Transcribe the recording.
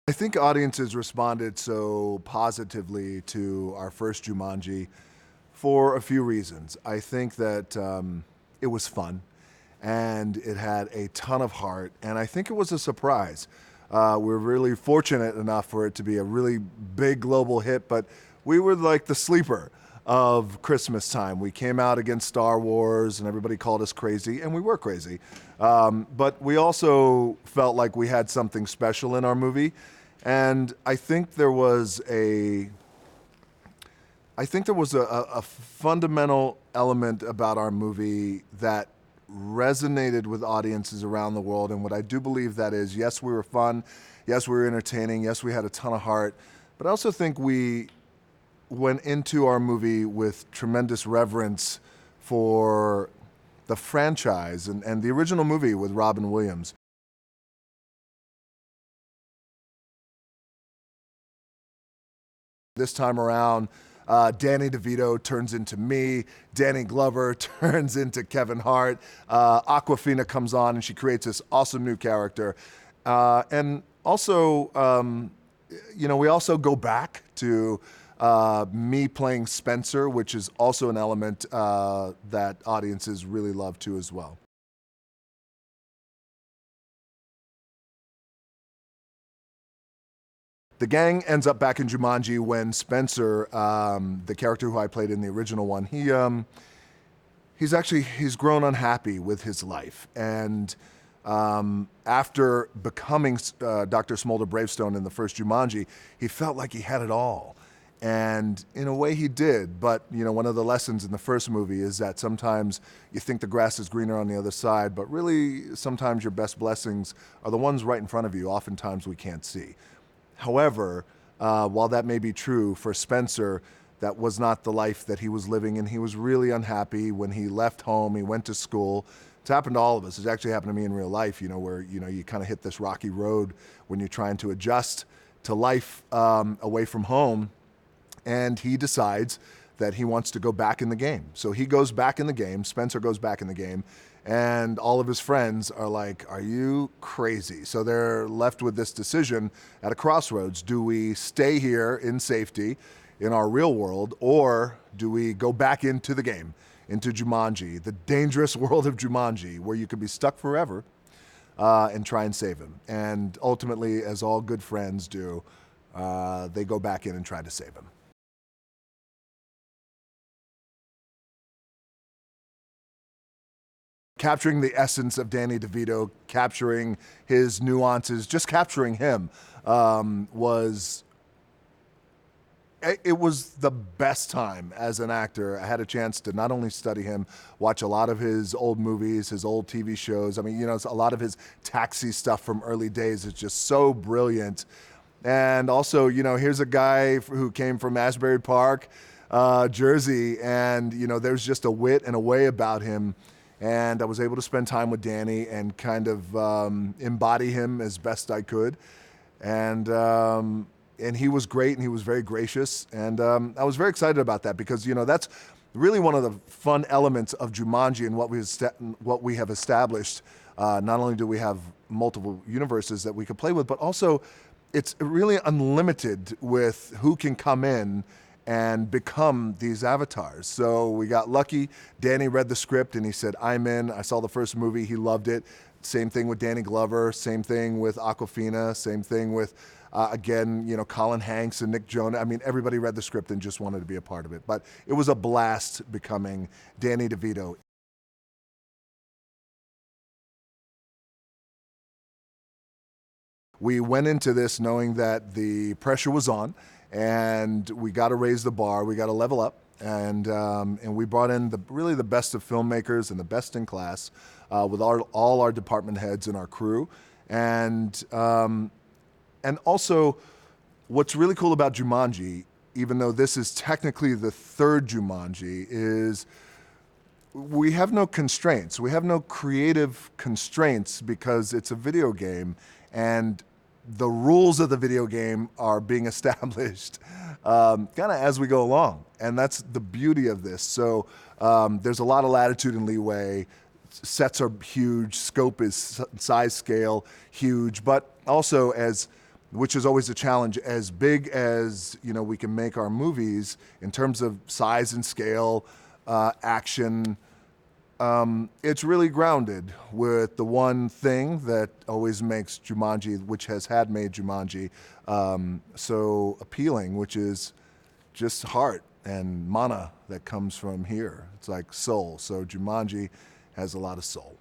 I think audiences responded so positively to our first Jumanji for a few reasons. I think that it was fun and it had a ton of heart, and I think it was a surprise. We're really fortunate enough for it to be a really big global hit, but we were like the sleeper of Christmas time. We came out against Star Wars and everybody called us crazy, and we were crazy. But we also felt like we had something special in our movie. And I think there was a fundamental element about our movie that resonated with audiences around the world. And what I do believe that is, yes, we were fun, yes, we were entertaining, yes, we had a ton of heart, but I also think we went into our movie with tremendous reverence for the franchise and the original movie with Robin Williams. This time around, Danny DeVito turns into me, Danny Glover turns into Kevin Hart, Awkwafina comes on and she creates this awesome new character. And also, we also go back to me playing Spencer, which is also an element that audiences really love too as well. The gang ends up back in Jumanji when Spencer, the character who I played in the original one, he's grown unhappy with his life. And after becoming Dr. Smolder Bravestone in the first Jumanji, he felt like he had it all. And in a way he did, but one of the lessons in the first movie is that sometimes you think the grass is greener on the other side, but really sometimes your best blessings are the ones right in front of you, oftentimes we can't see. However, while that may be true for Spencer, that was not the life that he was living, and he was really unhappy when he left home. He went to school. It's happened to all of us. It's actually happened to me in real life, where you kind of hit this rocky road when you're trying to adjust to life away from home, and he decides that he wants to go back in the game. So he goes back in the game. Spencer goes back in the game. And all of his friends are like, are you crazy? So they're left with this decision at a crossroads. Do we stay here in safety in our real world, or do we go back into the game, into Jumanji, the dangerous world of Jumanji, where you could be stuck forever and try and save him? And ultimately, as all good friends do, they go back in and try to save him. Capturing the essence of Danny DeVito, capturing his nuances, just capturing him was the best time as an actor. I had a chance to not only study him, watch a lot of his old movies, his old TV shows. I mean, a lot of his Taxi stuff from early days is just so brilliant. And also, here's a guy who came from Asbury Park, Jersey, and, there's just a wit and a way about him. And I was able to spend time with Danny and kind of embody him as best I could. And he was great, and he was very gracious. And I was very excited about that because, that's really one of the fun elements of Jumanji and what we have established. Not only do we have multiple universes that we could play with, but also it's really unlimited with who can come in and become these avatars. So we got lucky. Danny read the script and he said, I'm in. I saw the first movie, he loved it. Same thing with Danny Glover, same thing with Awkwafina, same thing with, Colin Hanks and Nick Jonas. I mean, everybody read the script and just wanted to be a part of it. But it was a blast becoming Danny DeVito. We went into this knowing that the pressure was on, and we got to raise the bar, we got to level up, and we brought in really the best of filmmakers and the best in class with all our department heads and our crew, and also what's really cool about Jumanji, even though this is technically the third Jumanji, is we have no constraints. We have no creative constraints because it's a video game, and the rules of the video game are being established kind of as we go along. And that's the beauty of this. So there's a lot of latitude and leeway. Sets are huge. Scope is size scale huge. But also as which is always a challenge. As big as we can make our movies in terms of size and scale, action, it's really grounded with the one thing that always makes Jumanji, which has had made Jumanji so appealing, which is just heart and mana that comes from here. It's like soul. So Jumanji has a lot of soul.